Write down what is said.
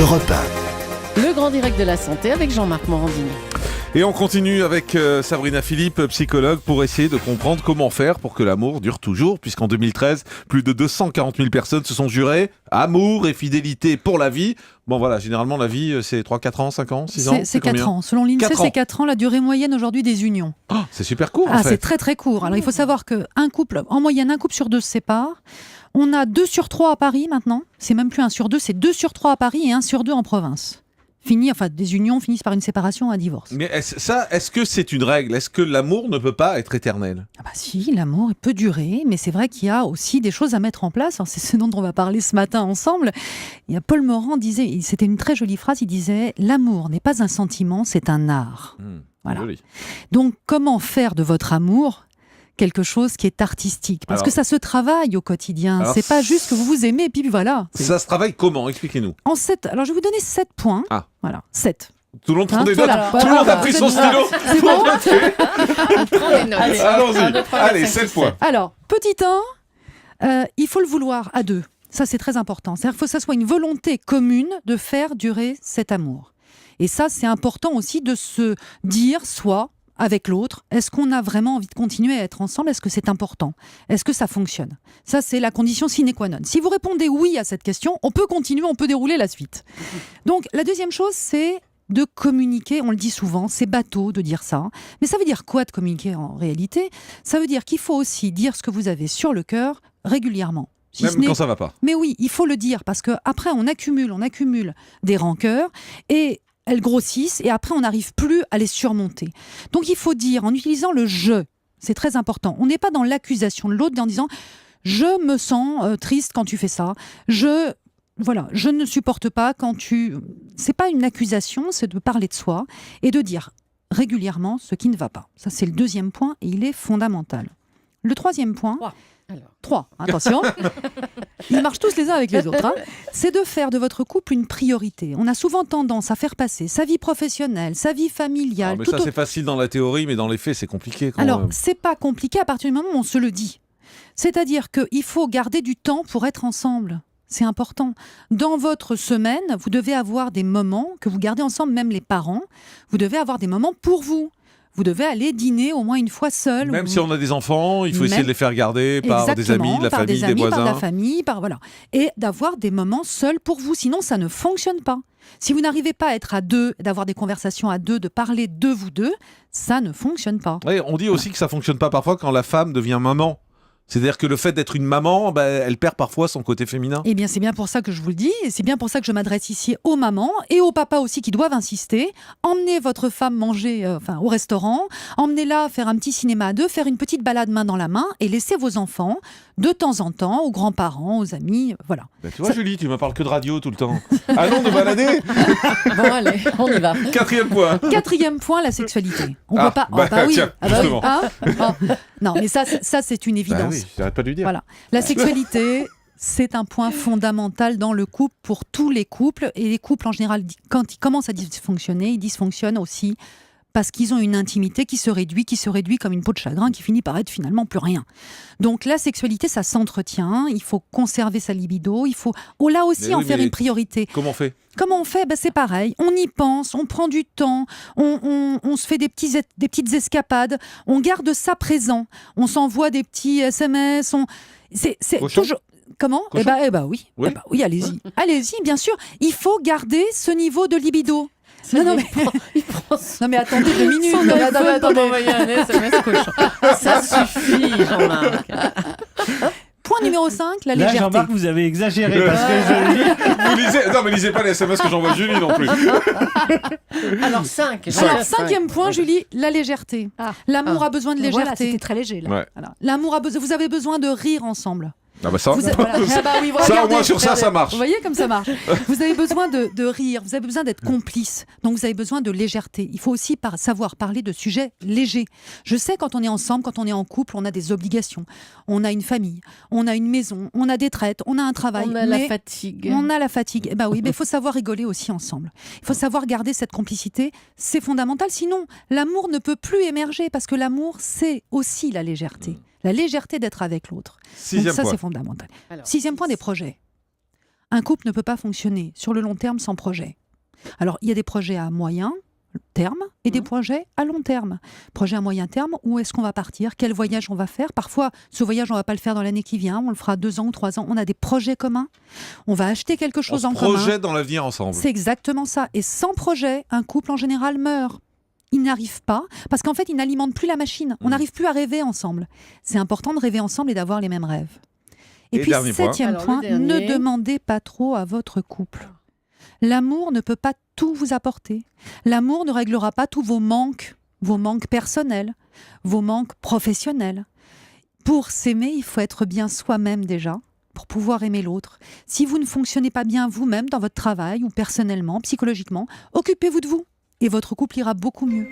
Europe 1. Le grand direct de la santé avec Jean-Marc Morandini. Et on continue avec Sabrina Philippe, psychologue, pour essayer de comprendre comment faire pour que l'amour dure toujours, puisqu'en 2013, plus de 240 000 personnes se sont jurées amour et fidélité pour la vie. Bon voilà, généralement la vie c'est 3, 4 ans, 5 ans, 6 ans. C'est 4 ans. Selon l'INSEE, 4 ans. c'est 4 ans la durée moyenne aujourd'hui des unions. Oh, c'est super court en fait. C'est très très court. Alors il faut savoir qu'un couple, en moyenne, un couple sur deux se sépare. On a 2 sur 3 à Paris maintenant. C'est même plus 1 sur 2, c'est 2 sur 3 à Paris et 1 sur 2 en province. Des unions finissent par une séparation, un divorce. Mais est-ce que c'est une règle ? Est-ce que l'amour ne peut pas être éternel ? Ah bah si, l'amour peut durer, mais c'est vrai qu'il y a aussi des choses à mettre en place. Alors, c'est ce dont on va parler ce matin ensemble. Il y a Paul Morand disait, c'était une très jolie phrase, il disait « L'amour n'est pas un sentiment, c'est un art ». Voilà. Joli. Donc comment faire de votre amour quelque chose qui est artistique ? Parce que ça se travaille au quotidien. C'est pas juste que vous vous aimez et puis voilà. Ça se travaille comment ? Expliquez-nous. Alors je vais vous donner 7 points. Ah. Voilà, 7. Tout le monde prend des notes. Voilà. Tout le monde a pris son stylo. C'est bon ? On prend des notes. Allons-y. Allez, 7 points. Alors, petit 1, il faut le vouloir à deux. Ça, c'est très important. C'est-à-dire qu'il faut que ça soit une volonté commune de faire durer cet amour. Et ça, c'est important aussi de se dire, soit avec l'autre, est-ce qu'on a vraiment envie de continuer à être ensemble ? Est-ce que c'est important ? Est-ce que ça fonctionne ? Ça, c'est la condition sine qua non. Si vous répondez oui à cette question, on peut continuer, on peut dérouler la suite. Donc, la deuxième chose, c'est de communiquer. On le dit souvent, c'est bateau de dire ça. Mais ça veut dire quoi de communiquer en réalité ? Ça veut dire qu'il faut aussi dire ce que vous avez sur le cœur régulièrement. Même quand ça va pas. Mais oui, il faut le dire parce qu'après, on accumule des rancœurs et elles grossissent et après on n'arrive plus à les surmonter. Donc il faut dire en utilisant le « je », c'est très important. On n'est pas dans l'accusation de l'autre en disant « je me sens triste quand tu fais ça »,« je ne supporte pas quand tu… » C'est pas une accusation, c'est de parler de soi et de dire régulièrement ce qui ne va pas. Ça c'est le deuxième point et il est fondamental. Le troisième point… 3, attention, ils marchent tous les uns avec les autres, c'est de faire de votre couple une priorité. On a souvent tendance à faire passer sa vie professionnelle, sa vie familiale… Mais ça c'est facile dans la théorie, mais dans les faits c'est compliqué quand même. C'est pas compliqué à partir du moment où on se le dit. C'est-à-dire qu'il faut garder du temps pour être ensemble. C'est important. Dans votre semaine, vous devez avoir des moments que vous gardez ensemble, même les parents, vous devez avoir des moments pour vous. Vous devez aller dîner au moins une fois seul. Même si on a des enfants, il faut essayer de les faire garder par des amis, de la famille, des voisins. Par la famille, voilà. Et d'avoir des moments seuls pour vous, sinon ça ne fonctionne pas. Si vous n'arrivez pas à être à deux, d'avoir des conversations à deux, de parler de vous deux, ça ne fonctionne pas. Oui, on dit aussi que ça ne fonctionne pas parfois quand la femme devient maman. C'est-à-dire que le fait d'être une maman, elle perd parfois son côté féminin. Eh bien, c'est bien pour ça que je vous le dis, et c'est bien pour ça que je m'adresse ici aux mamans et aux papas aussi qui doivent insister. Emmenez votre femme manger au restaurant, emmenez-la faire un petit cinéma à deux, faire une petite balade main dans la main et laissez vos enfants de temps en temps aux grands-parents, aux amis, voilà. Tu vois, Julie, tu me parles que de radio tout le temps. Allons nous balader. Bon, allez, on y va. Quatrième point, la sexualité. On peut pas… Tiens, justement. Non, mais ça c'est une évidence. Oui, j'arrête pas de lui dire. Voilà. La sexualité, c'est un point fondamental dans le couple pour tous les couples. Et les couples, en général, quand ils commencent à dysfonctionner, ils dysfonctionnent aussi parce qu'ils ont une intimité qui se réduit comme une peau de chagrin qui finit par être finalement plus rien. Donc la sexualité, ça s'entretient, il faut conserver sa libido, il faut là aussi en faire une priorité. Comment on fait ? C'est pareil, on y pense, on prend du temps, on se fait des petites escapades, on garde ça présent, on s'envoie des petits SMS, c'est toujours… Comment ? Oui. Oui, allez-y, bien sûr. Il faut garder ce niveau de libido. Non, mais attendez 2 minutes. Attendez. Un SMS cochon. Ça suffit, Jean-Marc. Point numéro 5, la légèreté. Là, Jean-Marc, vous avez exagéré parce que je lis. Vous lisez… Non, mais lisez pas les SMS que j'envoie Julie non plus. Alors 5. Alors, 5e point, Julie, la légèreté. L'amour a besoin de légèreté. Voilà, c'était très léger là. Ouais. Voilà. L'amour vous avez besoin de rire ensemble. Ah bah ça, Oui, ça au moins sur ça marche. Vous voyez comme ça marche. Vous avez besoin de rire, vous avez besoin d'être complice. Donc vous avez besoin de légèreté. Il faut aussi savoir parler de sujets légers. Je sais quand on est ensemble, quand on est en couple, on a des obligations. On a une famille, on a une maison, on a des traites, on a un travail. On a la fatigue. On a la fatigue. Eh ben oui, mais il faut savoir rigoler aussi ensemble. Il faut savoir garder cette complicité. C'est fondamental. Sinon, l'amour ne peut plus émerger parce que l'amour, c'est aussi la légèreté. La légèreté d'être avec l'autre. Donc ça, c'est fondamental. Alors, 6e point, des projets. Un couple ne peut pas fonctionner sur le long terme sans projet. Alors, il y a des projets à moyen terme et des projets à long terme. Projet à moyen terme, où est-ce qu'on va partir? Quel voyage on va faire? Parfois, ce voyage, on ne va pas le faire dans l'année qui vient, on le fera 2 ans ou 3 ans. On a des projets communs. On va acheter quelque chose en commun. Projet dans l'avenir ensemble. C'est exactement ça. Et sans projet, un couple en général meurt. Il n'arrive pas, parce qu'en fait, il n'alimente plus la machine. On n'arrive plus à rêver ensemble. C'est important de rêver ensemble et d'avoir les mêmes rêves. Et puis, dernier point. 7e Alors, le point, dernier. ne demandez pas trop à votre couple. L'amour ne peut pas tout vous apporter. L'amour ne réglera pas tous vos manques personnels, vos manques professionnels. Pour s'aimer, il faut être bien soi-même déjà, pour pouvoir aimer l'autre. Si vous ne fonctionnez pas bien vous-même dans votre travail ou personnellement, psychologiquement, occupez-vous de vous et votre couple ira beaucoup mieux.